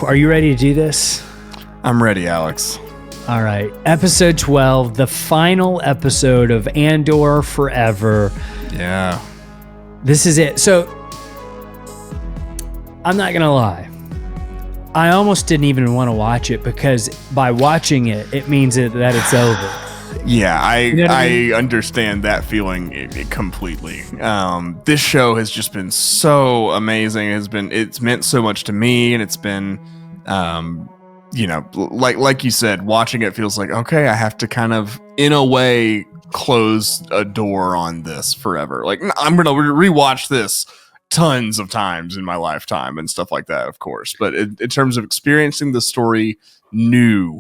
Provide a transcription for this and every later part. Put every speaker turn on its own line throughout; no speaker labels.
Are you ready to do this?
I'm ready, Alex.
All right. Episode 12, the final episode of Andor Forever.
Yeah.
This is it. So, I'm not going to lie. I almost didn't even want to watch it because by watching it, it means that it's over.
Yeah, I
mean?
understand that feeling completely. This show has just been so amazing. It's meant so much to me, and it's been, like you said, watching it feels like, okay, I have to kind of, in a way, close a door on this forever. Like, I'm gonna rewatch this tons of times in my lifetime and stuff like that, of course. But in terms of experiencing the story new,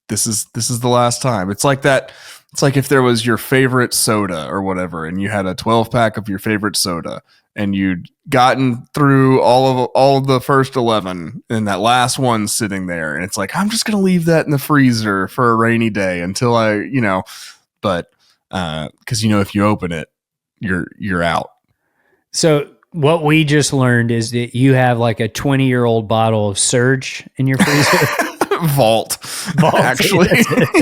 this is the last time. It's like that. It's like if there was your favorite soda or whatever, and you had a 12-pack of your favorite soda, and you'd gotten through all of the first 11, and that last one's sitting there, and it's like, I'm just gonna leave that in the freezer for a rainy day until but because if you open it, you're out.
So what we just learned is that you have like a 20-year-old bottle of Surge in your freezer.
Vault, actually.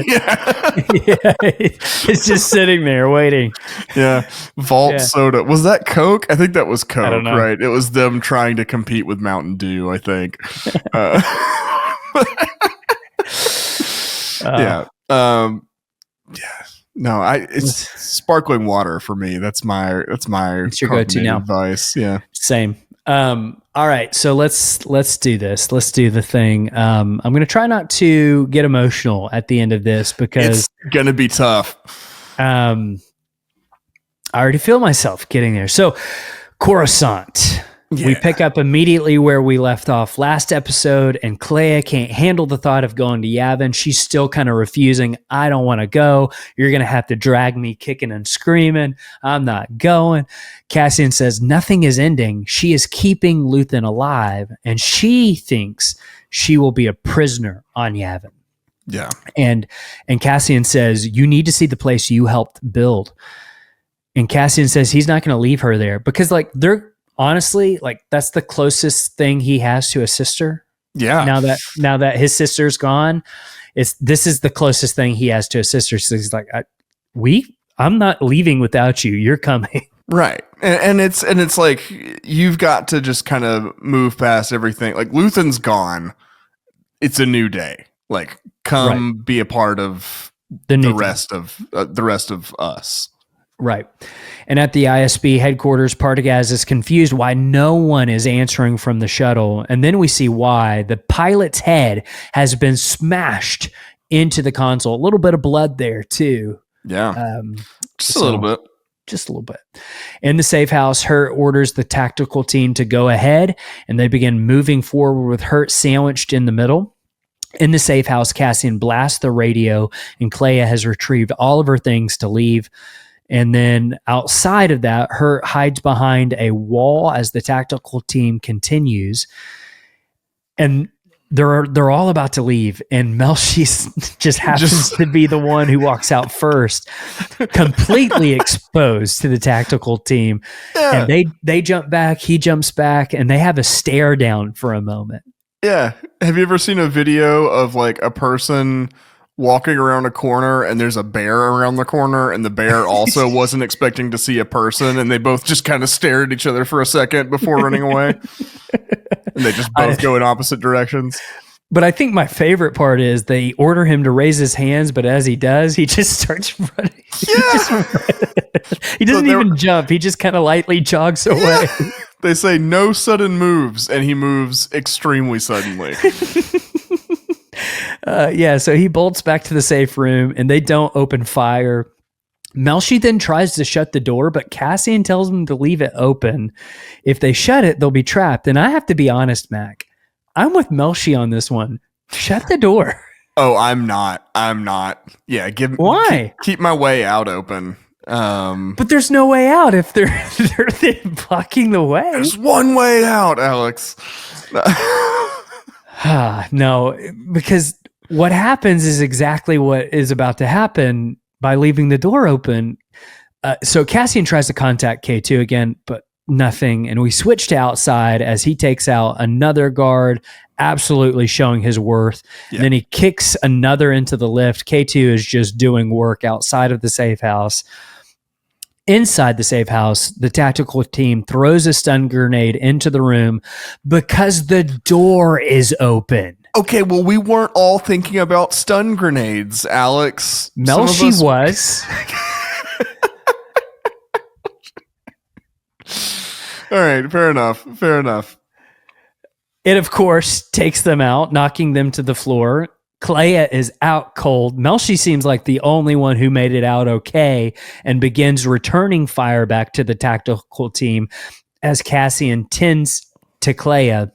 Yeah. It's just sitting there waiting.
Yeah. Vault soda. Was that Coke? I think that was Coke,
I don't know.
Right? It was them trying to compete with Mountain Dew, I think. Yeah. No, it's sparkling water for me. That's my
It's your go-to now.
Advice. Yeah.
Same. All right, so let's do this. Let's do the thing. I'm going to try not to get emotional at the end of this because
it's going to be tough.
I already feel myself getting there. So, Coruscant. Yeah. We pick up immediately where we left off last episode, and Kleia can't handle the thought of going to Yavin. She's still kind of refusing. I don't want to go. You're going to have to drag me kicking and screaming. I'm not going. Cassian says nothing is ending. She is keeping Luthen alive, and she thinks she will be a prisoner on Yavin.
Yeah.
And Cassian says, you need to see the place you helped build. And Cassian says he's not going to leave her there because honestly, that's the closest thing he has to a sister.
Yeah.
Now that his sister's gone, this is the closest thing he has to a sister. So he's like, I'm not leaving without you. You're coming.
Right. And it's like, you've got to just kind of move past everything. Like, Luthen's gone. It's a new day. Like, come be a part of the rest of us.
Right. And at the ISB headquarters, Partagaz is confused why no one is answering from the shuttle. And then we see why. The pilot's head has been smashed into the console. A little bit of blood there, too.
Yeah. Just a little bit.
Just a little bit. In the safe house, Hurt orders the tactical team to go ahead, and they begin moving forward with Hurt sandwiched in the middle. In the safe house, Cassian blasts the radio, and Kleia has retrieved all of her things to leave. And then outside of that, Hurt hides behind a wall as the tactical team continues. And they're all about to leave, and Melshi just happens to be the one who walks out first, completely exposed to the tactical team. Yeah. And they jump back, he jumps back, and they have a stare down for a moment.
Yeah. Have you ever seen a video of like a person walking around a corner and there's a bear around the corner, and the bear also wasn't expecting to see a person, and they both just kind of stare at each other for a second before running away, and they just both go in opposite directions?
But I think my favorite part is they order him to raise his hands, but as he does, he just starts running.
Yeah.
He doesn't even jump. He just kind of lightly jogs away.
Yeah. They say no sudden moves, and he moves extremely suddenly.
So he bolts back to the safe room, and they don't open fire. Melshi then tries to shut the door, but Cassian tells him to leave it open. If they shut it, they'll be trapped. And I have to be honest, Mac, I'm with Melshi on this one. Shut the door.
Oh, I'm not. Yeah, keep my way out open.
But there's no way out if they're blocking the way.
There's one way out, Alex.
No, because what happens is exactly what is about to happen by leaving the door open. So Cassian tries to contact K2 again, but nothing. And we switch to outside as he takes out another guard, absolutely showing his worth.
Yeah.
And then he kicks another into the lift. K2 is just doing work outside of the safe house. Inside the safe house, the tactical team throws a stun grenade into the room because the door is open.
Okay, well, we weren't all thinking about stun grenades, Alex.
Melshi was.
All right, fair enough.
It, of course, takes them out, knocking them to the floor. Clea is out cold. Melshi seems like the only one who made it out okay and begins returning fire back to the tactical team as Cassian tends to Clea.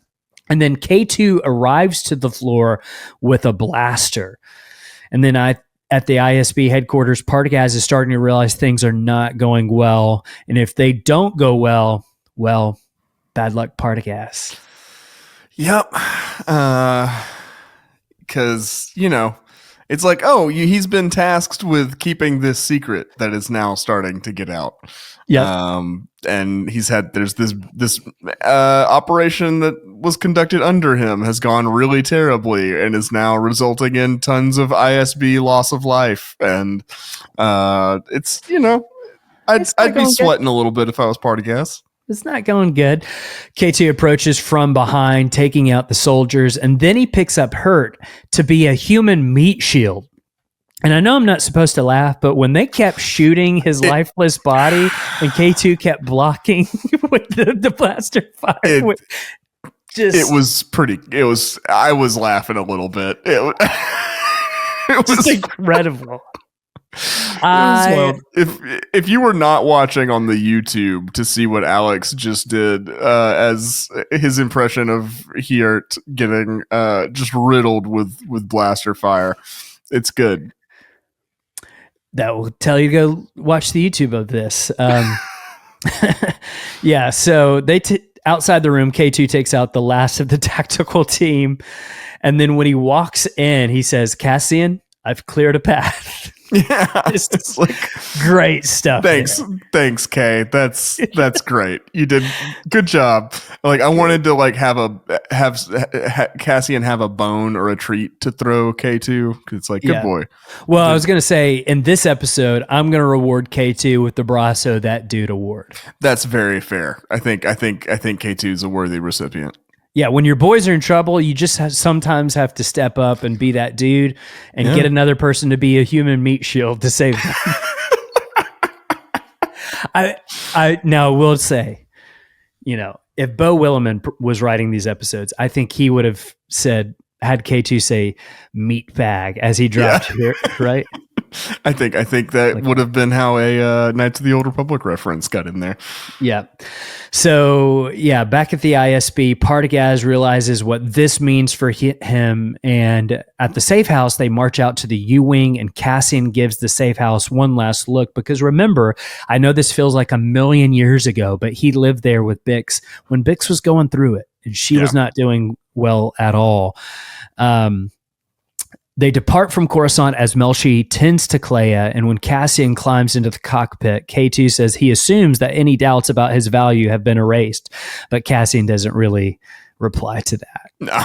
And then K2 arrives to the floor with a blaster. And then at the ISB headquarters, Partagaz is starting to realize things are not going well. And if they don't go well, bad luck, Partagaz.
Yep. Because, it's like, he's been tasked with keeping this secret that is now starting to get out.
Yeah.
And there's this operation that was conducted under him has gone really terribly and is now resulting in tons of ISB loss of life. And I'd be sweating a little bit if I was Partagaz.
It's not going good. K2 approaches from behind, taking out the soldiers, and then he picks up Hurt to be a human meat shield. And I know I'm not supposed to laugh, but when they kept shooting his lifeless body and K2 kept blocking with the blaster fire, I was laughing a little bit. It was incredible.
If you were not watching on the YouTube to see what Alex just did as his impression of Hiert getting just riddled with blaster fire, it's good.
That will tell you to go watch the YouTube of this. Yeah, so outside the room, K2 takes out the last of the tactical team, and then when he walks in, he says, "Cassian, I've cleared a path."
Yeah,
it's like great stuff.
Thanks, Kay. That's great. You did good job. Like I wanted to have Cassian have a bone or a treat to throw K2 because it's like good boy.
Well, I was gonna say in this episode, I'm gonna reward K2 with the Brasso That Dude award.
That's very fair. I think K2 is a worthy recipient.
Yeah, when your boys are in trouble, you just sometimes have to step up and be that dude and get another person to be a human meat shield to save them. I now will say, if Bo Williman was writing these episodes, I think he would have had K2 say meat bag as he dropped here, right?
I think that would have been how a Knights of the Old Republic reference got in there.
Yeah. So, back at the ISB, Partagaz realizes what this means for him. And at the safe house, they march out to the U-Wing, and Cassian gives the safe house one last look. Because remember, I know this feels like a million years ago, but he lived there with Bix when Bix was going through it, and she was not doing well at all. They depart from Coruscant as Melshi tends to Clea, and when Cassian climbs into the cockpit, K2 says he assumes that any doubts about his value have been erased, but Cassian doesn't really reply to that.
No.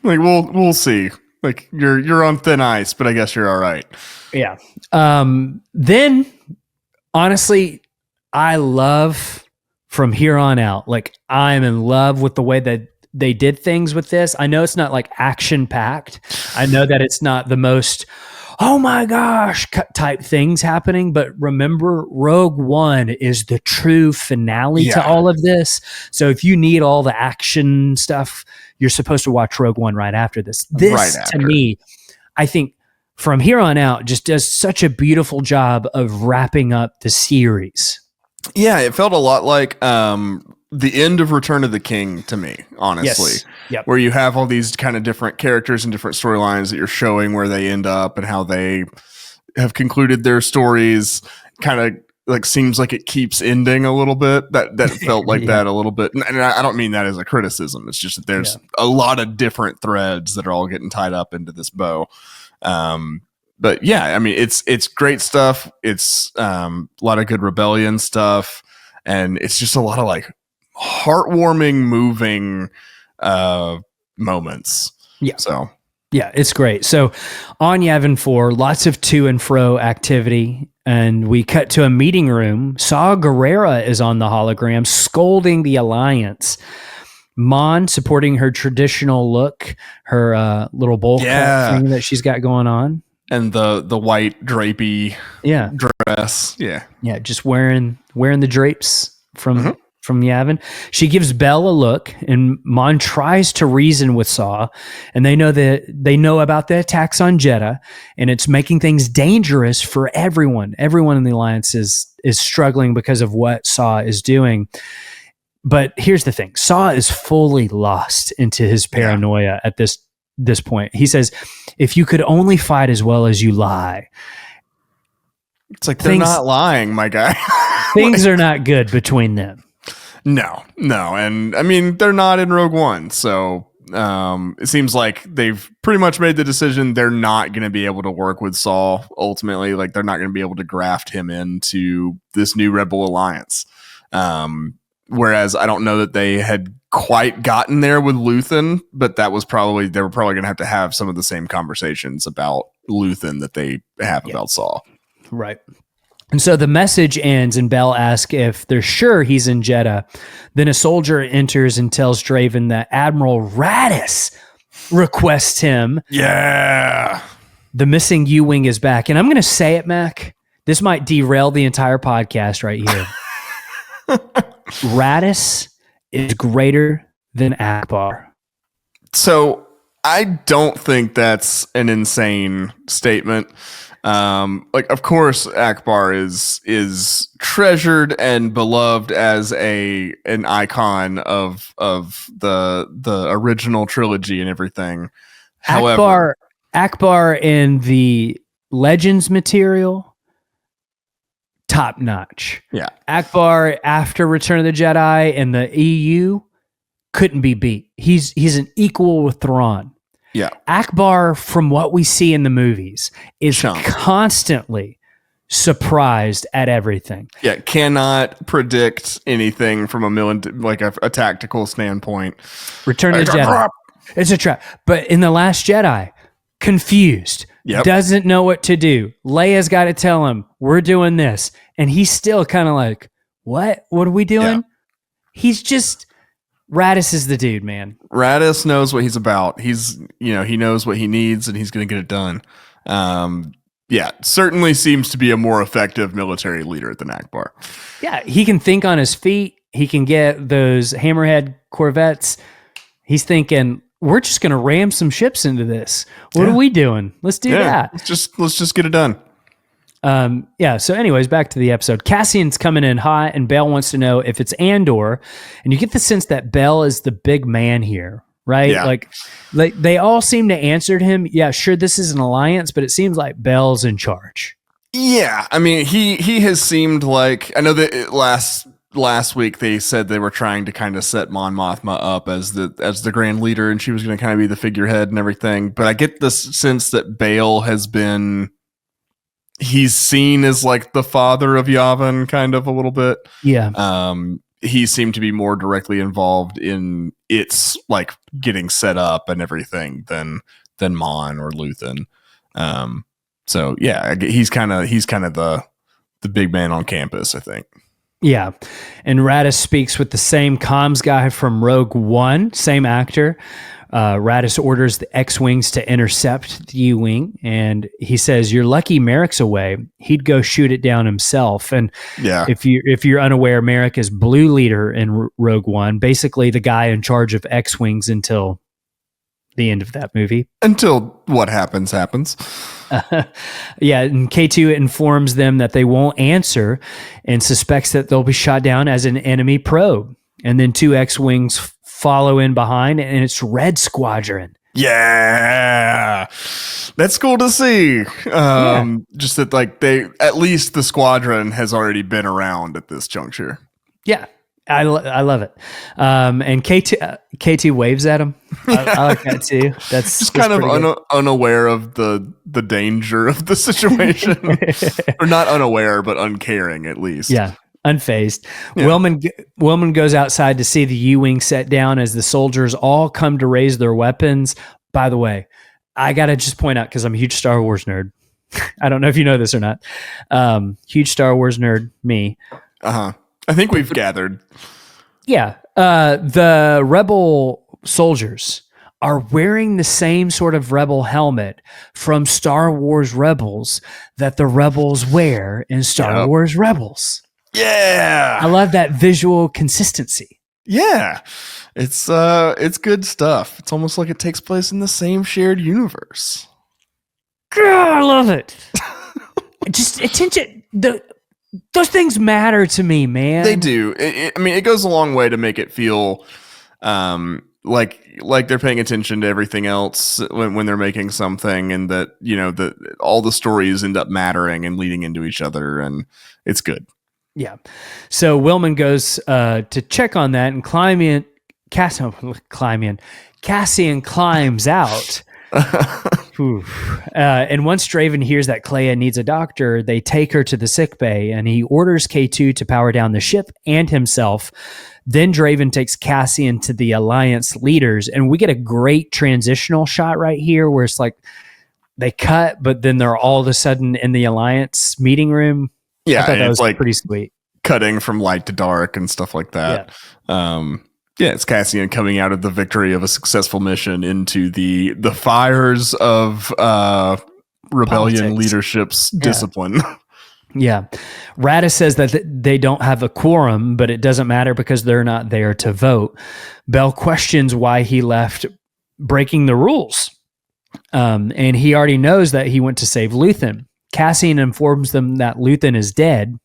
Like we'll see. Like you're on thin ice, but I guess you're all right.
Yeah. Then honestly, I love from here on out. Like I'm in love with the way that they did things with this. I know it's not like action packed. I know that it's not the most, oh my gosh, type things happening. But remember, Rogue One is the true finale to all of this. So if you need all the action stuff, you're supposed to watch Rogue One right after this. This to me, I think from here on out, just does such a beautiful job of wrapping up the series.
Yeah, it felt a lot like the end of Return of the King to me, honestly.
Yes. Yep.
Where you have all these kind of different characters and different storylines that you're showing where they end up and how they have concluded their stories. Kind of like seems like it keeps ending a little bit. That felt like that a little bit. And I don't mean that as a criticism. It's just that there's a lot of different threads that are all getting tied up into this bow. But yeah, I mean, it's great stuff. It's a lot of good rebellion stuff. and it's just a lot of like heartwarming, moving moments.
Yeah.
So
yeah, it's great. So on Yavin 4, lots of to and fro activity. And we cut to a meeting room. Saw Gerrera is on the hologram, scolding the Alliance. Mon supporting her traditional look, her little bowl cut thing that she's got going on.
And the white drapey dress. Yeah.
Yeah, just wearing the drapes from Yavin. She gives Bell a look, and Mon tries to reason with Saw, and they know about the attacks on Jedha, and it's making things dangerous for everyone. Everyone in the Alliance is struggling because of what Saw is doing. But here's the thing: Saw is fully lost into his paranoia at this point. He says, "If you could only fight as well as you lie."
It's like they're not lying, my guy.
Things are not good between them.
No. And I mean, they're not in Rogue One. So it seems like they've pretty much made the decision they're not going to be able to work with Saul ultimately. Like, they're not going to be able to graft him into this new Rebel Alliance. Whereas I don't know that they had quite gotten there with Luthen, but they were probably going to have some of the same conversations about Luthen that they have about Saul.
Right. And so the message ends, and Bell asks if they're sure he's in Jedha. Then a soldier enters and tells Draven that Admiral Raddus requests him.
Yeah.
The missing U-Wing is back. And I'm going to say it, Mac. This might derail the entire podcast right here. Raddus is greater than Akbar.
So I don't think that's an insane statement. Like, of course, Akbar is treasured and beloved as an icon of the original trilogy and everything. However,
Akbar in the Legends material, top notch.
Yeah.
Akbar after Return of the Jedi and the EU couldn't be beat. He's an equal with Thrawn.
Yeah.
Akbar, from what we see in the movies, is constantly surprised at everything.
Yeah, cannot predict anything from a tactical standpoint.
Return of the Jedi. It's a trap. But in The Last Jedi, confused.
Yep.
Doesn't know what to do. Leia's got to tell him, we're doing this. And he's still kind of like, what? What are we doing?
Yeah.
He's just... Raddus is the dude, man.
Raddus knows what he's about. He knows what he needs, and he's going to get it done. Certainly seems to be a more effective military leader than Akbar.
Yeah, he can think on his feet. He can get those Hammerhead Corvettes. He's thinking, we're just going to ram some ships into this. What are we doing? Let's do that.
Let's just get it done.
So anyways, back to the episode. Cassian's coming in hot, and Bell wants to know if it's Andor, and you get the sense that Bell is the big man here, right?
Yeah.
Like they all seem to answer to him. Yeah, sure, this is an alliance, but it seems like Bell's in charge.
Yeah, I mean, he has seemed like, I know that last week they said they were trying to kind of set Mon Mothma up as the grand leader, and she was going to kind of be the figurehead and everything. But I get this sense that Bail he's seen as like the father of Yavin, kind of a little bit.
Yeah.
He seemed to be more directly involved in its like getting set up and everything than Mon or Luthen. So yeah, he's kind of the big man on campus, I think.
Yeah. And Raddus speaks with the same comms guy from Rogue One, same actor. Raddus orders the X-Wings to intercept the U-Wing, and he says, you're lucky Merrick's away. He'd go shoot it down himself. And if you're unaware, Merrick is Blue Leader in Rogue One, basically the guy in charge of X-Wings until the end of that movie.
Until what happens.
And K2 informs them that they won't answer and suspects that they'll be shot down as an enemy probe. And then 2 X-Wings follow in behind, and it's Red Squadron.
Yeah, that's cool to see. Just that, like, at least the squadron has already been around at this juncture.
Yeah, I love it. And K2 waves at him. I like that too. That's
just kind of unaware of the danger of the situation, or not unaware, but uncaring at least.
Yeah. unfazed.
Yeah.
Willman goes outside to see the U-wing set down as the soldiers all come to raise their weapons. By the way, I gotta just point out, because I'm a huge Star Wars nerd. I don't know if you know this or not. Huge Star Wars nerd, me.
I think we've gathered.
Yeah. The rebel soldiers are wearing the same sort of rebel helmet from Star Wars Rebels that the rebels wear in Star Wars Rebels.
Yeah.
I love that visual consistency.
Yeah. It's good stuff. It's almost like it takes place in the same shared universe.
God, I love it. Just attention. Those things matter to me, man.
They do. I mean, it goes a long way to make it feel like they're paying attention to everything else when they're making something, and that, you know, that all the stories end up mattering and leading into each other, and it's good.
Yeah. So Willman goes to check on that, and Cassian climbs out. And once Draven hears that Kleia needs a doctor, they take her to the sick bay, and he orders K2 to power down the ship and himself. Then Draven takes Cassian to the Alliance leaders, and we get a great transitional shot right here where it's like they cut, but then they're all of a sudden in the Alliance meeting room.
Yeah,
I thought that was
like
pretty sweet.
Cutting from light to dark and stuff like that. Yeah, it's Cassian coming out of the victory of a successful mission into the fires of rebellion
Politics.
Leadership's discipline.
Yeah. Radis says that they don't have a quorum, but it doesn't matter because they're not there to vote. Bell questions why he left, breaking the rules. And he already knows that he went to save Luthen. Cassian informs them that Luthen is dead.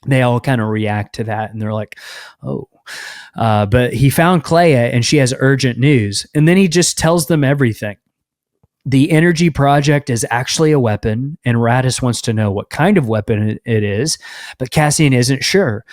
They all kind of react to that, and they're like, oh. But he found Kleia, and she has urgent news. And then he just tells them everything. The energy project is actually a weapon, and Radis wants to know what kind of weapon it is, but Cassian isn't sure.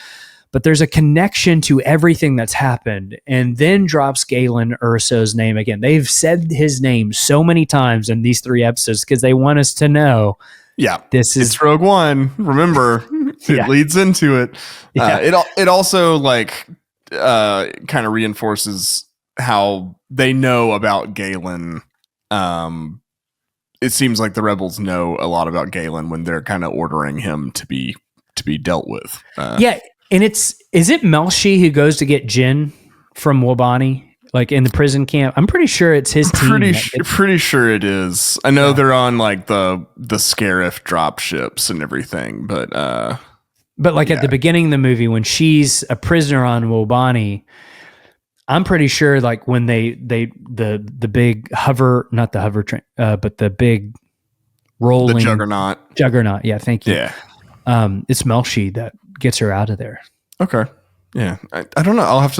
But there's a connection to everything that's happened, and then drops Galen Erso's name again. They've said his name so many times in these 3 episodes because they want us to know.
Yeah,
it's
Rogue One. Remember, it leads into it. It also kind of reinforces how they know about Galen. It seems like the rebels know a lot about Galen when they're kind of ordering him to be dealt with.
And is it Melshi who goes to get Jin from Wobani, like in the prison camp? I'm pretty sure it's his team.
Pretty sure it is. I know they're on like the Scarif drop ships and everything, but like at the beginning of the movie when she's a prisoner on Wobani, I'm pretty sure like when the big hover, not the hover train, but the big rolling Juggernaut. Yeah, thank you. Yeah,
it's Melshi that gets her out of there.
Okay. Yeah, I don't know. I'll have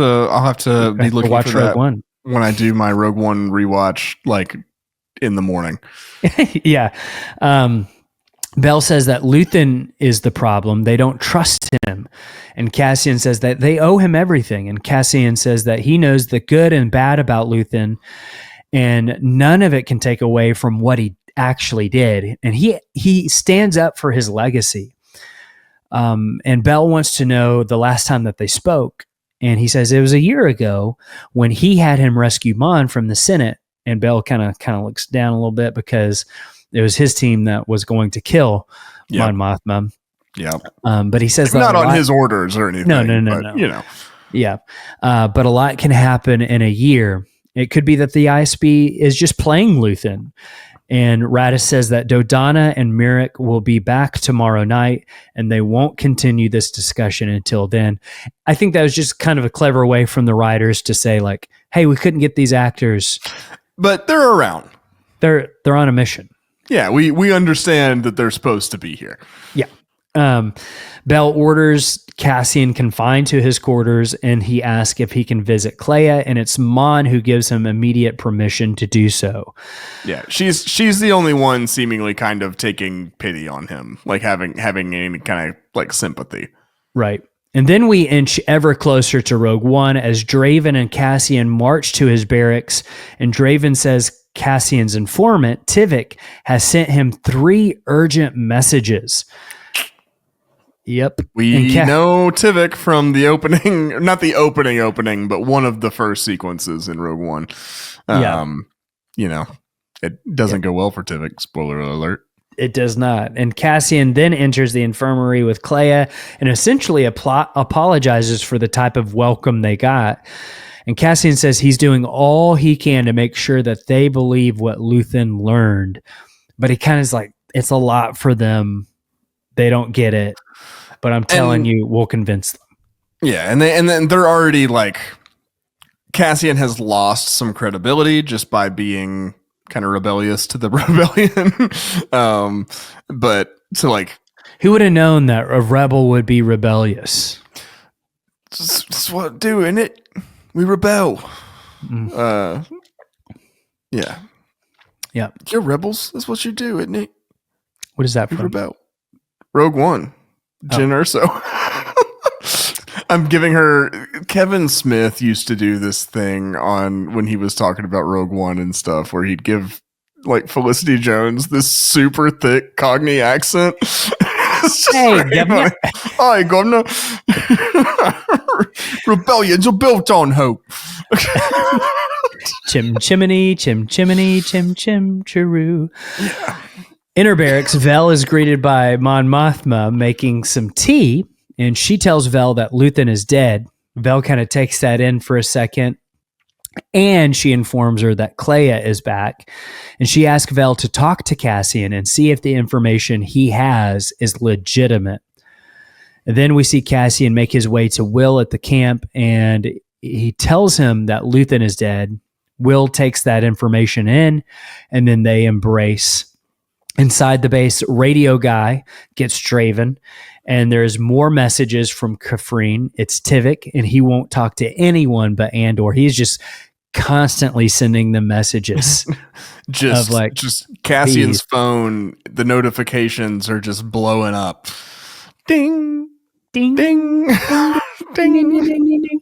to be looking
watch
for
Rogue
that
One
when I do my Rogue One rewatch, like in the morning.
Yeah. Bell says that Luthen is the problem. They don't trust him. And Cassian says that they owe him everything. And Cassian says that he knows the good and bad about Luthen, and none of it can take away from what he actually did. And he stands up for his legacy. And Bell wants to know the last time that they spoke. And he says it was a year ago when he had him rescue Mon from the Senate. And Bell kind of looks down a little bit because it was his team that was going to kill Mon Mothma.
Yeah.
But he says
not on his orders or anything.
No.
You know.
Yeah. But a lot can happen in a year. It could be that the ISB is just playing Luthen. And Radis says that Dodonna and Merrick will be back tomorrow night, and they won't continue this discussion until then. I think that was just kind of a clever way from the writers to say, like, hey, we couldn't get these actors.
But they're around.
They're on a mission.
Yeah, we understand that they're supposed to be here.
Yeah. Bell orders Cassian confined to his quarters, and he asks if he can visit Kleia, and it's Mon who gives him immediate permission to do so.
Yeah, she's the only one seemingly kind of taking pity on him, like having any kind of like sympathy.
Right. And then we inch ever closer to Rogue One as Draven and Cassian march to his barracks, and Draven says Cassian's informant, Tivik, has sent him 3 urgent messages. Yep.
We know Tivik from the opening, not the opening, but one of the first sequences in Rogue One. You know, it doesn't go well for Tivik. Spoiler alert.
It does not. And Cassian then enters the infirmary with Kleya and essentially apologizes for the type of welcome they got. And Cassian says he's doing all he can to make sure that they believe what Luthen learned. But he kind of is like, it's a lot for them. They don't get it. But I'm telling you, we'll convince them. Yeah,
and then they're already like, Cassian has lost some credibility just by being kind of rebellious to the rebellion. But so like,
who would have known that a rebel would be rebellious?
That's what we do, isn't it? We rebel. Yeah. You're rebels. That's what you do, isn't it?
What is that
we
from?
Rebel. Rogue One. Jyn Erso. I'm giving her. Kevin Smith used to do this thing on when he was talking about Rogue One and stuff, where he'd give like Felicity Jones this super thick Cockney accent.
Hey, Governor.
Hi, Governor. Rebellions are built on hope.
Chim chimney, chim chimney, chim chim chiroo. Yeah. In her barracks, Vel is greeted by Mon Mothma making some tea, and she tells Vel that Luthen is dead. Vel kind of takes that in for a second, and she informs her that Kleya is back, and she asks Vel to talk to Cassian and see if the information he has is legitimate. And then we see Cassian make his way to Will at the camp, and he tells him that Luthen is dead. Will takes that information in, and then they embrace. Inside the base, Radio Guy gets Draven, and there's more messages from Kafrene. It's Tivik, and he won't talk to anyone but Andor. He's just constantly sending them messages.
just Cassian's phone, the notifications are just blowing up. Ding, ding, ding, ding, ding, ding, ding, ding.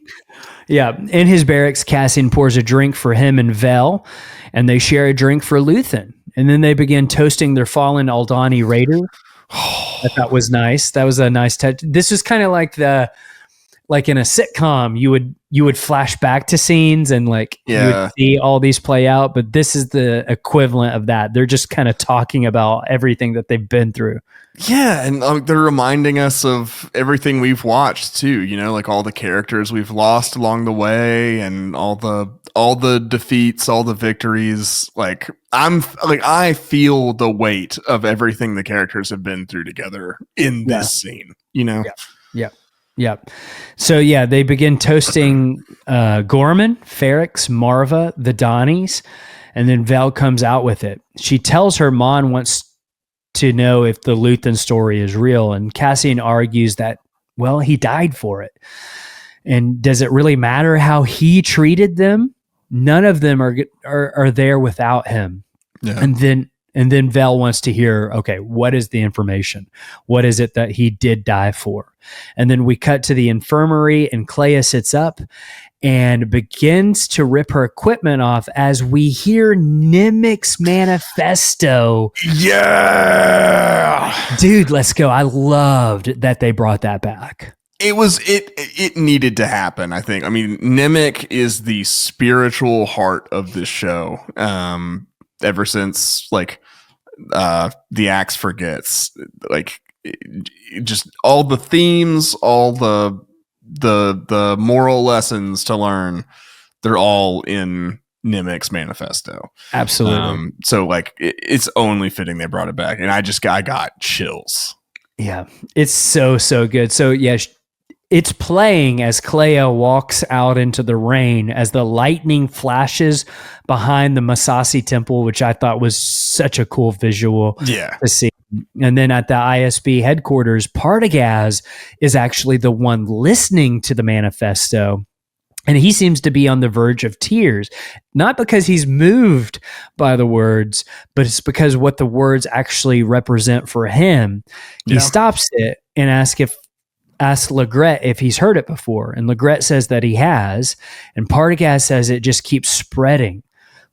Yeah, in his barracks, Cassian pours a drink for him and Vel, and they share a drink for Luthen. And then they begin toasting their fallen Aldani raider. I thought was nice. That was a nice touch. This is kind of like in a sitcom, you would flash back to scenes and you would see all these play out. But this is the equivalent of that. They're just kind of talking about everything that they've been through.
Yeah, and they're reminding us of everything we've watched too. You know, like all the characters we've lost along the way, and all the defeats, all the victories. I feel the weight of everything the characters have been through together in this scene. You know.
Yeah. So they begin toasting Gorman, Ferrix, Marva, the Donnies, and then Vel comes out with it. She tells her Mon wants to know if the Luthen story is real, and Cassian argues that, well, he died for it. And does it really matter how he treated them? None of them are there without him. Yeah. And then Vel wants to hear, okay, what is the information? What is it that he did die for? And then we cut to the infirmary, and Kleya sits up and begins to rip her equipment off as we hear Nemik's manifesto.
Yeah!
Dude, let's go. I loved that they brought that back.
It needed to happen, I think. I mean, Nemik is the spiritual heart of this show. Ever since the Axe Forgets, just all the themes, all the moral lessons to learn, they're all in Nemik's manifesto.
Absolutely.
So it's only fitting they brought it back, and I got chills.
Yeah, it's so good. So it's playing as Kleya walks out into the rain as the lightning flashes behind the Masasi temple, which I thought was such a cool visual to see. And then at the ISB headquarters, Partagaz is actually the one listening to the manifesto. And he seems to be on the verge of tears, not because he's moved by the words, but it's because what the words actually represent for him. He stops it and asks Legret if he's heard it before. And Legret says that he has. And Partagaz says it just keeps spreading.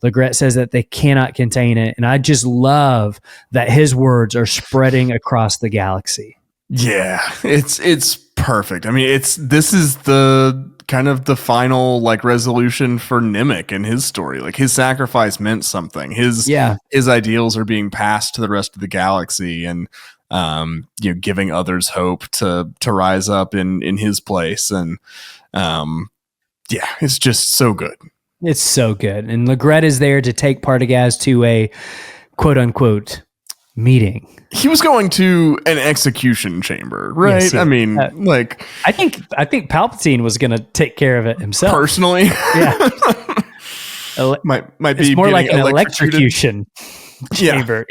Legret says that they cannot contain it. And I just love that his words are spreading across the galaxy.
Yeah, it's perfect. I mean, this is the kind of the final like resolution for Nimic and his story. Like his sacrifice meant something. His ideals are being passed to the rest of the galaxy, and giving others hope to rise up in his place. And it's just so good.
It's so good. And Legret is there to take Partagaz to a quote unquote meeting.
He was going to an execution chamber, right?
Yes,
I mean,
I think Palpatine was going to take care of it himself
personally.
Yeah,
might
it's
be
more like an electrocution chamber.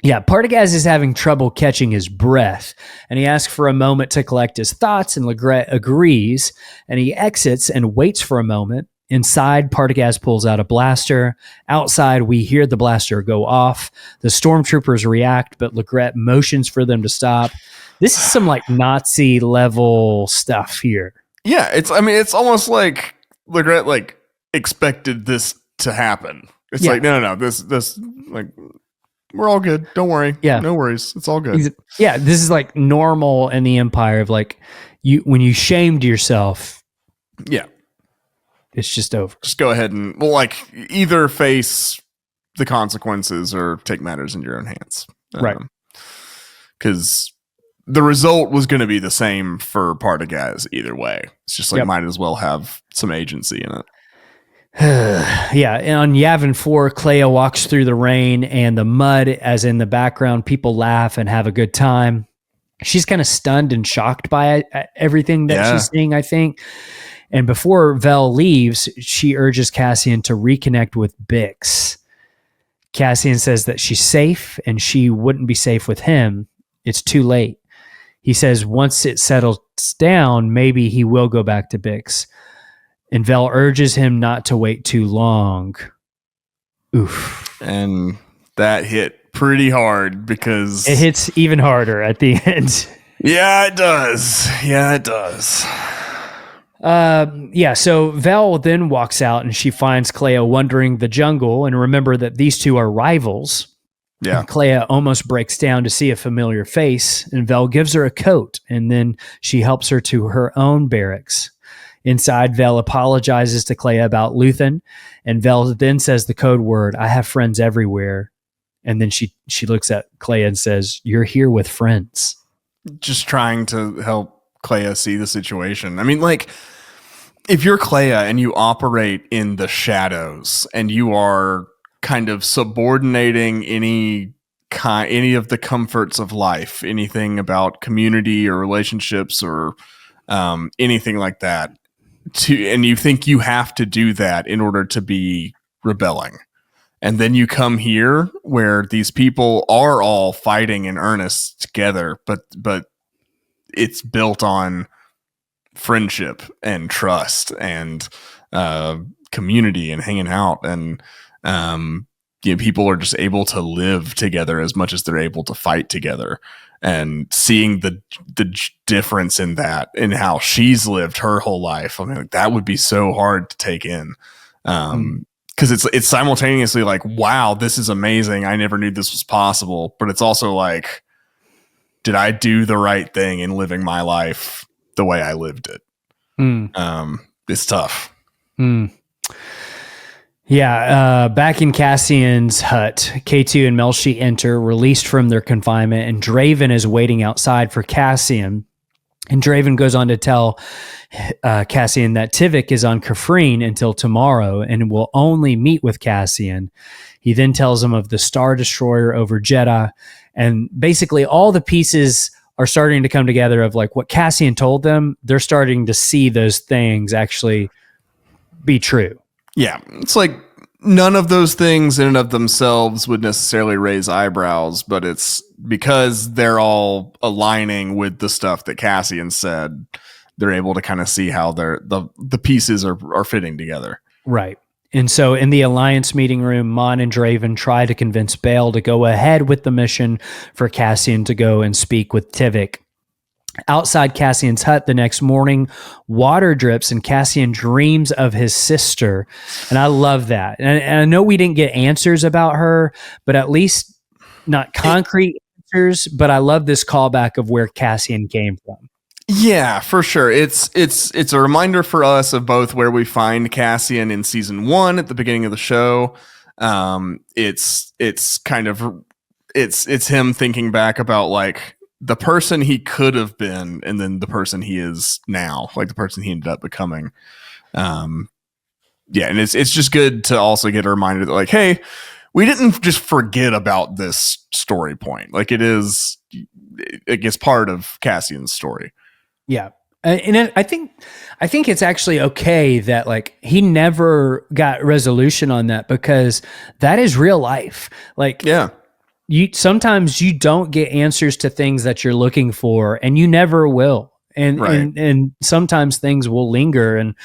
Yeah. Partagaz is having trouble catching his breath, and he asks for a moment to collect his thoughts, and Legret agrees, and he exits and waits for a moment. Inside, Partagaz pulls out a blaster. Outside, we hear the blaster go off. The stormtroopers react, but Legret motions for them to stop. This is some like Nazi level stuff here.
Yeah, it's almost like Legret like expected this to happen. It's like no, this like we're all good. Don't worry.
Yeah,
no worries. It's all good.
Yeah, this is like normal in the Empire of like when you shamed yourself.
Yeah.
It's just over.
Just go ahead and either face the consequences or take matters into your own hands.
Right.
Because the result was going to be the same for Partagaz either way. It's just might as well have some agency in it.
Yeah. And on Yavin 4, Clea walks through the rain and the mud as in the background. People laugh and have a good time. She's kind of stunned and shocked by everything that she's seeing, I think. And before Vel leaves, she urges Cassian to reconnect with Bix. Cassian says that she's safe and she wouldn't be safe with him. It's too late. He says once it settles down, maybe he will go back to Bix. And Vel urges him not to wait too long. Oof.
And that hit pretty hard because...
It hits even harder at the end.
Yeah, it does. Yeah, it does.
So Vel then walks out and she finds Clea wandering the jungle, and remember that these two are rivals.
Yeah.
And Clea almost breaks down to see a familiar face, and Vel gives her a coat, and then she helps her to her own barracks. Inside, Vel apologizes to Clea about Luthen, and Vel then says the code word, "I have friends everywhere." And then she looks at Clea and says, "You're here with friends."
Just trying to help Clea see the situation. I mean, if you're Clea and you operate in the shadows and you are kind of subordinating any of the comforts of life, anything about community or relationships or anything like that, and you think you have to do that in order to be rebelling. And then you come here where these people are all fighting in earnest together, but it's built on friendship and trust and community and hanging out, and people are just able to live together as much as they're able to fight together. And seeing the difference in that, in how she's lived her whole life, I mean, that would be so hard to take in. Because it's simultaneously like, wow, this is amazing. I never knew this was possible. But it's also like, did I do the right thing in living my life the way I lived it? It's tough.
Yeah. Back in Cassian's hut, K2 and Melshi enter, released from their confinement, and Draven is waiting outside for Cassian. And Draven goes on to tell Cassian that Tivik is on Kafrene until tomorrow and will only meet with Cassian. He then tells him of the Star Destroyer over Jedha, and basically all the pieces are starting to come together of like what Cassian told them. They're starting to see those things actually be true.
Yeah, it's like none of those things in and of themselves would necessarily raise eyebrows, but it's because they're all aligning with the stuff that Cassian said. They're able to kind of see how the pieces are fitting together.
Right. And so in the Alliance meeting room, Mon and Draven try to convince Bail to go ahead with the mission for Cassian to go and speak with Tivik. Outside Cassian's hut the next morning, water drips and Cassian dreams of his sister. And I love that. And I know we didn't get answers about her, but at least not concrete answers, but I love this callback of where Cassian came from.
Yeah, for sure. It's a reminder for us of both where we find Cassian in season 1 at the beginning of the show. It's him thinking back about like the person he could have been and then the person he is now, like the person he ended up becoming. And it's just good to also get a reminder that like, hey, we didn't just forget about this story point. Like it gets part of Cassian's story.
Yeah. And I think it's actually okay that like he never got resolution on that, because that is real life. Like,
yeah,
sometimes you don't get answers to things that you're looking for, and you never will. And
right.
and sometimes things will linger and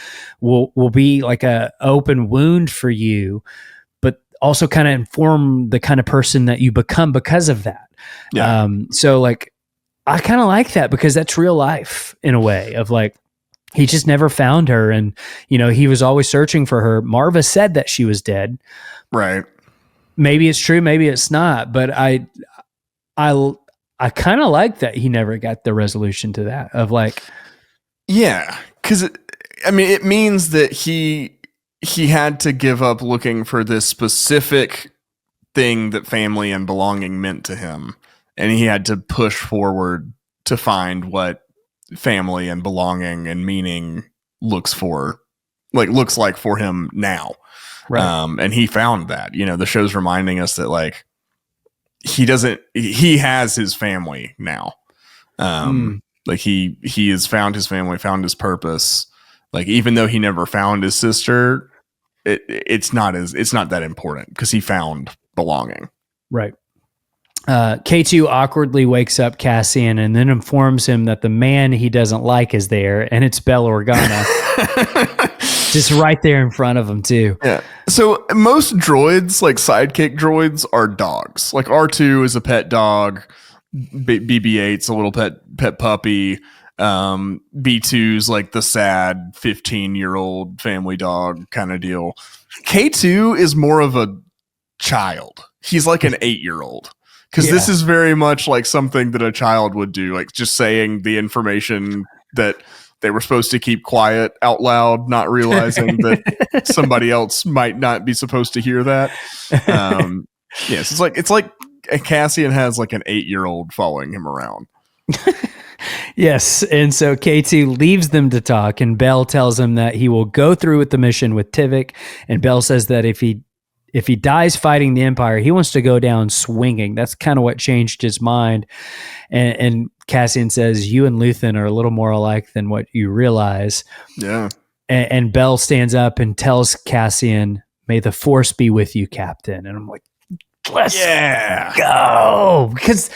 will be like a open wound for you, but also kind of inform the kind of person that you become because of that.
Yeah.
So like, I kind of like that, because that's real life in a way of like, he just never found her. And, he was always searching for her. Marva said that she was dead.
Right.
Maybe it's true, maybe it's not, but I kind of like that he never got the resolution to that of like,
yeah, because it means that he had to give up looking for this specific thing that family and belonging meant to him, and he had to push forward to find what family and belonging and meaning looks like for him now.
right.
And he found that. The show's reminding us that like he has his family now. Like he has found his family, found his purpose. Like even though he never found his sister, it's not that important because he found belonging.
Right. K2 awkwardly wakes up Cassian and then informs him that the man he doesn't like is there, and it's Bail Organa. Just right there in front of him too.
Yeah. So most droids, like sidekick droids, are dogs. Like R2 is a pet dog. BB-8's a little pet puppy. B2's like the sad 15-year-old family dog kind of deal. K2 is more of a child. He's like an 8-year-old. Because this is very much like something that a child would do, like just saying the information that they were supposed to keep quiet out loud, not realizing that somebody else might not be supposed to hear that. Yes, it's like Cassian has like an 8-year-old following him around.
Yes, and so K2 leaves them to talk, and Bell tells him that he will go through with the mission with Tivik, and Bell says that if he dies fighting the Empire, he wants to go down swinging. That's kind of what changed his mind. And Cassian says, you and Luthen are a little more alike than what you realize.
Yeah.
And Bell stands up and tells Cassian, may the Force be with you, Captain. And I'm like, let's go. Because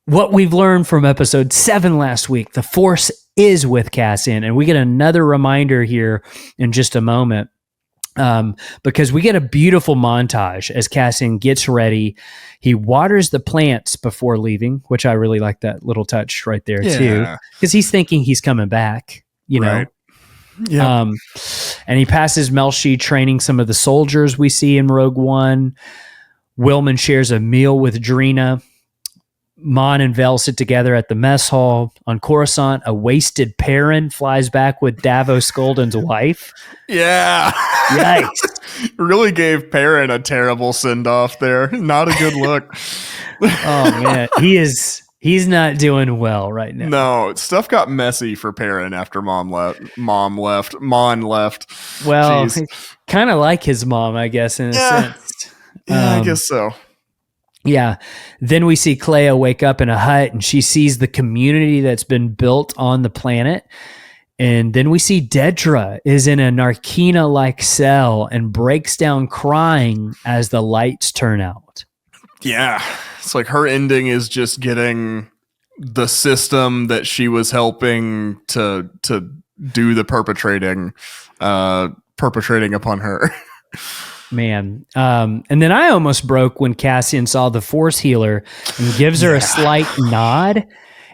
what we've learned from episode 7 last week, the Force is with Cassian. And we get another reminder here in just a moment. Because we get a beautiful montage as Cassian gets ready. He waters the plants before leaving, which I really like that little touch right there too. Because he's thinking he's coming back, know.
Yeah.
And he passes Melshi training some of the soldiers we see in Rogue One. Willman shares a meal with Drina. Mon and Vel sit together at the mess hall. On Coruscant, a wasted Perrin flies back with Davos Golden's wife.
Yeah.
Yikes.
Really gave Perrin a terrible send-off there. Not a good look.
Oh, man. He's not doing well right now.
No, stuff got messy for Perrin after Mon left.
Well, kind of like his mom, I guess, in a sense.
Yeah, I guess so.
Yeah. Then we see Clea wake up in a hut, and she sees the community that's been built on the planet. And then we see Dedra is in a Narkina-like cell and breaks down crying as the lights turn out.
Yeah. It's like her ending is just getting the system that she was helping to do the perpetrating upon her.
Man. And then I almost broke when Cassian saw the Force healer and gives her a slight nod,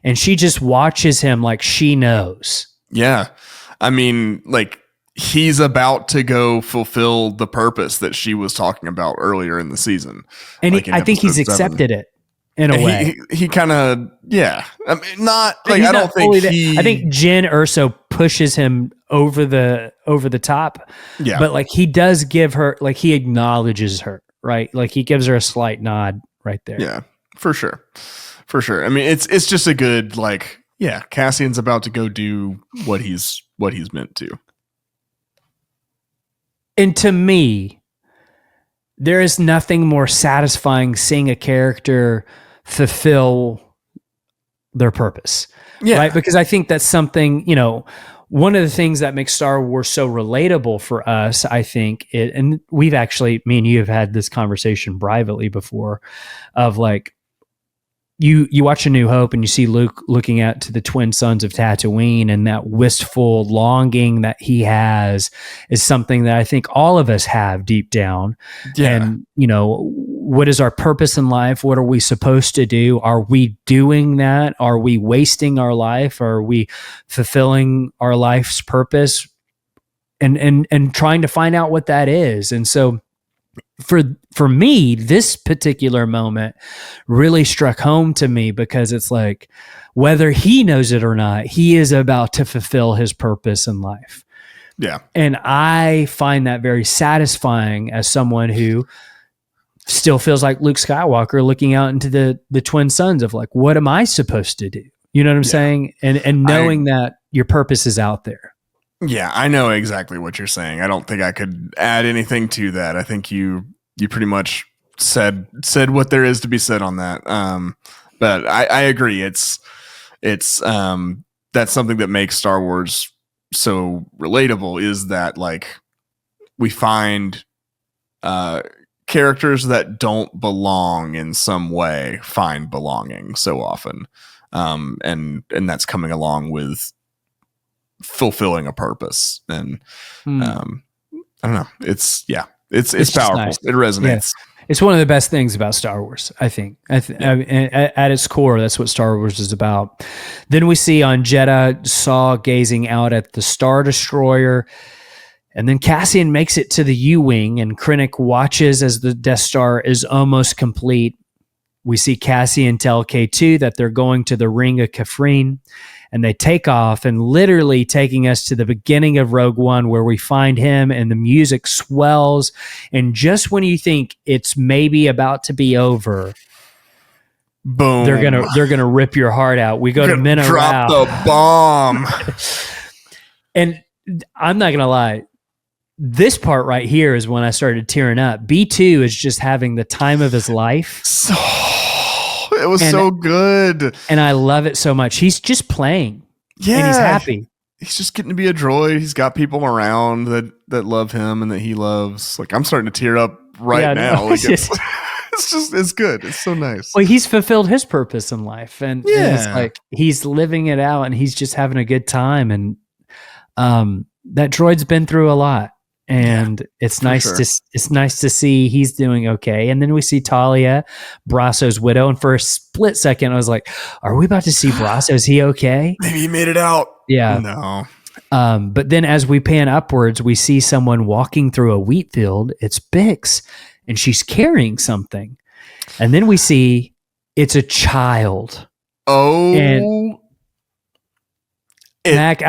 and she just watches him like she knows.
Yeah. I mean, like, he's about to go fulfill the purpose that she was talking about earlier in the season.
And
like
I think he's accepted
7.
it. in a way.
He kind of, yeah. I mean, not like,
He's
I
not
don't think
fully I think Jyn Erso pushes him over the top.
Yeah.
But like he does give her, like he acknowledges her, right? Like he gives her a slight nod right there.
Yeah, for sure. For sure. I mean, it's just a good, like, yeah, Cassian's about to go do what he's meant to.
And to me, there is nothing more satisfying seeing a character fulfill their purpose.
Yeah.
Right? Because I think that's something, you know, one of the things that makes Star Wars so relatable for us, I think, and we've actually, me and you have had this conversation privately before, of like, you watch A New Hope and you see Luke looking out to the twin sons of Tatooine, and that wistful longing that he has is something that I think all of us have deep down.
Yeah.
And, you know, what is our purpose in life? What are we supposed to do? Are we doing that? Are we wasting our life? Are we fulfilling our life's purpose? And trying to find out what that is. And so for me, this particular moment really struck home to me, because it's like, whether he knows it or not, he is about to fulfill his purpose in life.
Yeah.
And I find that very satisfying as someone who still feels like Luke Skywalker, looking out into the twin sons of like, what am I supposed to do? You know what I'm saying? And knowing that your purpose is out there.
Yeah, I know exactly what you're saying. I don't think I could add anything to that. I think you pretty much said what there is to be said on that. But I agree. It's that's something that makes Star Wars so relatable, is that like we find characters that don't belong in some way find belonging so often. And that's coming along with fulfilling a purpose. And I don't know, it's powerful.
Nice.
It resonates.
Yeah. It's one of the best things about Star Wars, I think. I mean, at its core, that's what Star Wars is about. Then we see on Jedha Saw gazing out at the Star Destroyer, and then Cassian makes it to the U-Wing, and Krennic watches as the Death Star is almost complete. We see Cassian tell K2 that they're going to the Ring of Kafrene, and they take off, and literally taking us to the beginning of Rogue One, where we find him and the music swells. And just when you think it's maybe about to be over,
boom,
they're gonna rip your heart out. We go to Minna
drop the bomb.
And I'm not gonna lie, this part right here is when I started tearing up. B2 is just having the time of his life.
It was so good.
And I love it so much. He's just playing.
Yeah.
And he's happy.
He's just getting to be a droid. He's got people around that love him and that he loves. Like, I'm starting to tear up now.
No,
like it's good. It's so nice.
Well, he's fulfilled his purpose in life. And it's like he's living it out, and he's just having a good time. And that droid's been through a lot. And it's nice to see he's doing okay. And then we see Talia, Brasso's widow, and for a split second I was like, "Are we about to see Brasso? Is he okay?
Maybe he made it out."
Yeah,
no.
But then as we pan upwards, we see someone walking through a wheat field. It's Bix, and she's carrying something. And then we see it's a child.
Oh,
and Mac,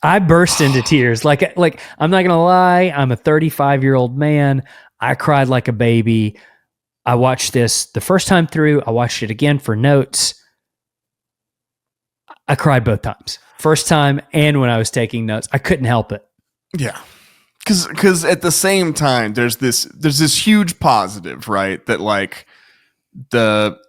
I burst into tears. Like I'm not gonna lie, I'm a 35-year-old man. I cried like a baby. I watched this the first time through. I watched it again for notes. I cried both times. First time and when I was taking notes. I couldn't help it.
Yeah. Cause at the same time, there's this huge positive, right? That like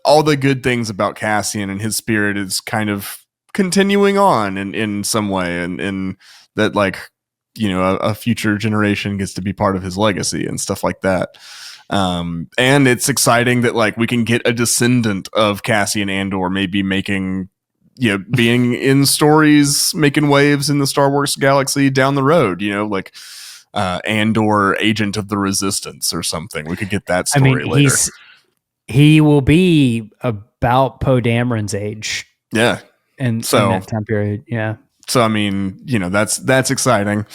all the good things about Cassian and his spirit is kind of continuing on in some way, and that, like, you know, a future generation gets to be part of his legacy and stuff like that. And it's exciting that like we can get a descendant of Cassian Andor maybe making, you know, being in stories, making waves in the Star Wars galaxy down the road, you know, like Andor, Agent of the Resistance or something. We could get that story later.
He will be about Poe Dameron's age.
Yeah.
And so in that time period, yeah.
So I mean, you know, that's exciting,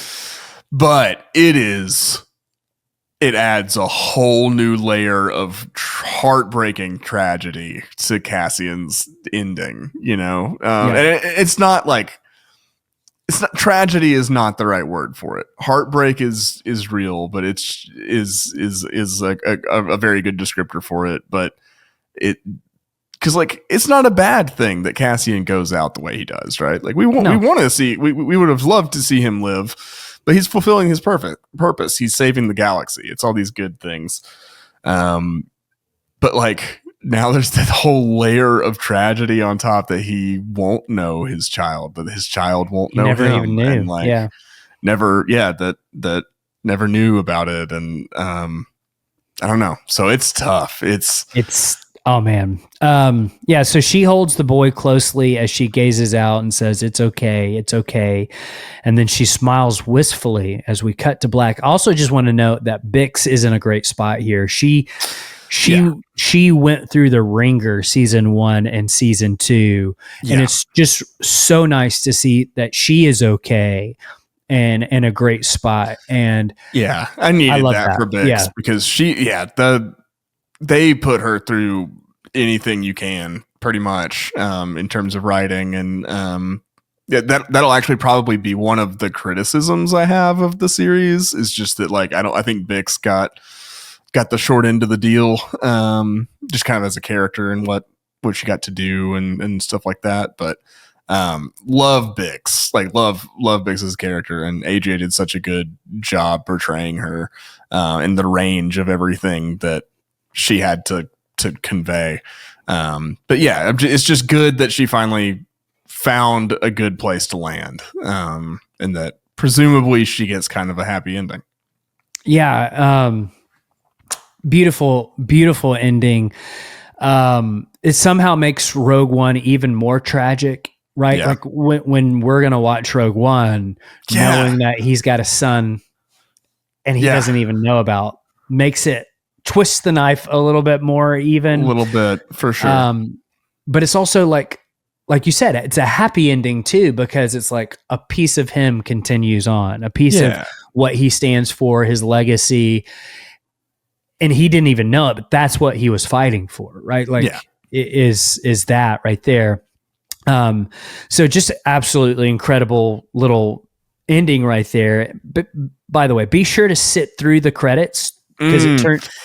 but it is it adds a whole new layer of heartbreaking tragedy to Cassian's ending, you know? And it's not like, it's not, tragedy is not the right word for it. Heartbreak is real, but is like a very good descriptor for it. But because like it's not a bad thing that Cassian goes out the way he does, right? Like we want to see, we would have loved to see him live, but he's fulfilling his purpose. He's saving the galaxy. It's all these good things. But like now there's that whole layer of tragedy on top that he won't know his child, that his child won't know
never
him,
even knew.
and like that never knew about it, and I don't know. So it's tough. It's
oh man. So she holds the boy closely as she gazes out and says, it's okay. And then she smiles wistfully as we cut to black. I also just want to note that Bix is in a great spot here. She went through the ringer season 1 and season 2, and it's just so nice to see that she is okay and in a great spot. And
I needed that for Bix because they put her through anything you can pretty much in terms of writing, and that'll actually probably be one of the criticisms I have of the series, is just that like I think Bix got the short end of the deal, just kind of as a character and what she got to do and stuff like that. But love Bix, like love Bix's character, and AJ did such a good job portraying her in the range of everything that she had to convey. But yeah, it's just good that she finally found a good place to land, and that presumably she gets kind of a happy ending.
Beautiful ending. It somehow makes Rogue One even more tragic, right? Like when we're gonna watch Rogue One, knowing that he's got a son and he doesn't even know about, makes it twist the knife a little bit more, even
a little bit for sure.
But it's also like you said, it's a happy ending too, because it's like a piece of him continues on, a piece of what he stands for, his legacy. And he didn't even know it, but that's what he was fighting for, right? Like it is that right there. So just absolutely incredible little ending right there. But by the way, be sure to sit through the credits, because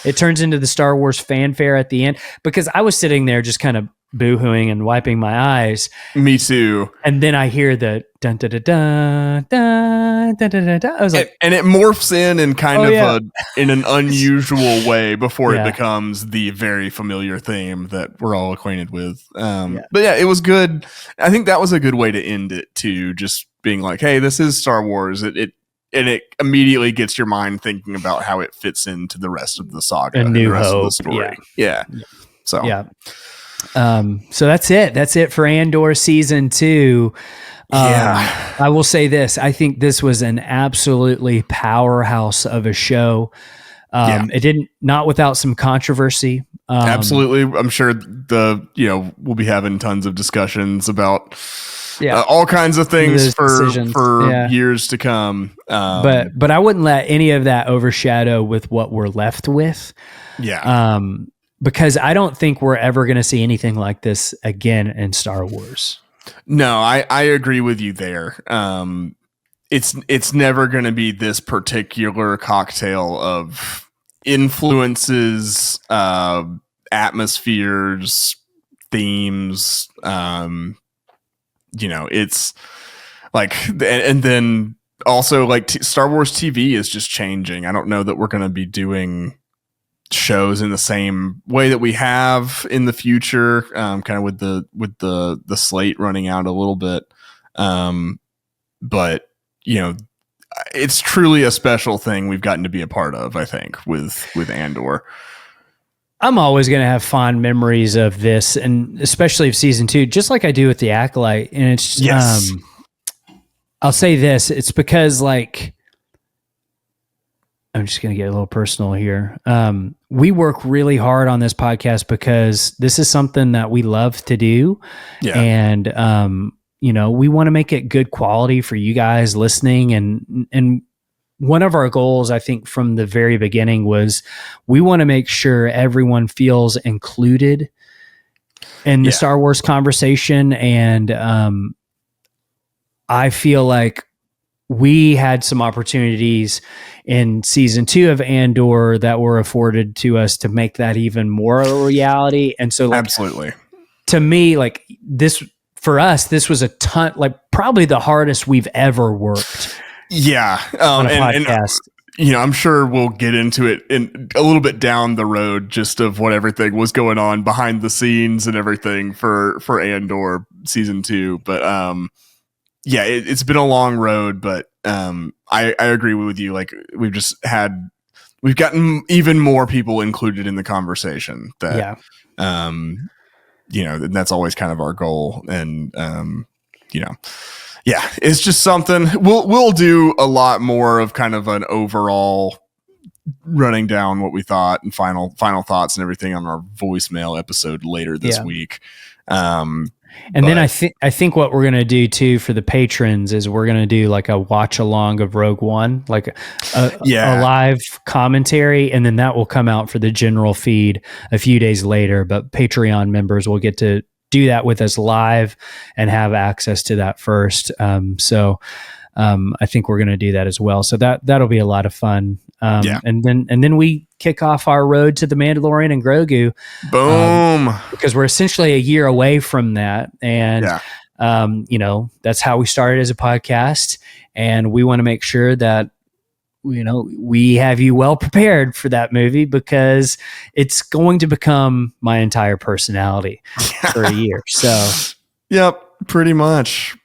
it turns into the Star Wars fanfare at the end, because I was sitting there just kind of boohooing and wiping my eyes.
Me too.
And then I hear the dun da da da da da da da. I was like,
and it morphs in kind of in an unusual way before it becomes the very familiar theme that we're all acquainted with. But yeah, it was good. I think that was a good way to end it too. Just being like, hey, this is Star Wars. It immediately gets your mind thinking about how it fits into the rest of the saga,
A New
the rest
Hope.
of the story.
So that's it. That's it for Andor season 2. I will say this. I think this was an absolutely powerhouse of a show. It didn't, not without some controversy.
Absolutely. I'm sure we'll be having tons of discussions about all kinds of things for years to come.
But I wouldn't let any of that overshadow with what we're left with. Because I don't think we're ever going to see anything like this again in Star Wars.
No, I agree with you there. It's never going to be this particular cocktail of influences, atmospheres, themes. It's like, and then also like Star Wars TV is just changing. I don't know that we're going to be doing shows in the same way that we have in the future, kind of with the slate running out a little bit. But it's truly a special thing we've gotten to be a part of, I think, with Andor.
I'm always going to have fond memories of this, and especially of season 2, just like I do with the Acolyte. And it's I'll say this, it's because like, I'm just going to get a little personal here. We work really hard on this podcast because this is something that we love to do. Yeah. And, we want to make it good quality for you guys listening. And one of our goals, I think, from the very beginning was we want to make sure everyone feels included in the Star Wars conversation. And I feel like we had some opportunities in season 2 of Andor that were afforded to us to make that even more a reality. And so, like,
absolutely,
to me, like, this, for us, this was a ton, like, probably the hardest we've ever worked.
Yeah.
On a podcast.
And, I'm sure we'll get into it in a little bit down the road, just of what everything was going on behind the scenes and everything for Andor season 2. But it's been a long road, but I agree with you. Like, we've gotten even more people included in the conversation that, and that's always kind of our goal. And, it's just something we'll do a lot more of, kind of an overall running down what we thought and final thoughts and everything on our voicemail episode later this week.
Then I think what we're going to do too for the patrons is we're going to do like a watch along of Rogue One, like a live commentary, and then that will come out for the general feed a few days later. But Patreon members will get to do that with us live and have access to that first. So I think we're going to do that as well. So that'll be a lot of fun. And then we kick off our road to the Mandalorian and Grogu.
Boom.
Because we're essentially a year away from that. And, that's how we started as a podcast. And we want to make sure that, we have you well prepared for that movie, because it's going to become my entire personality for a year. So,
yep, pretty much.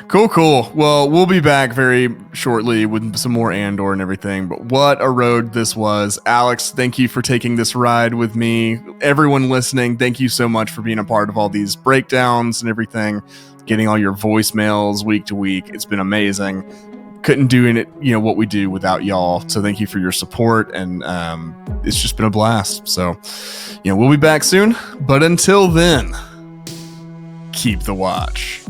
Cool. Well, we'll be back very shortly with some more Andor and everything, but what a road this was. Alex, thank you for taking this ride with me. Everyone listening, thank you so much for being a part of all these breakdowns and everything, getting all your voicemails week to week. It's been amazing. Couldn't do it, what we do without y'all. So thank you for your support, and it's just been a blast. So, we'll be back soon, but until then, keep the watch.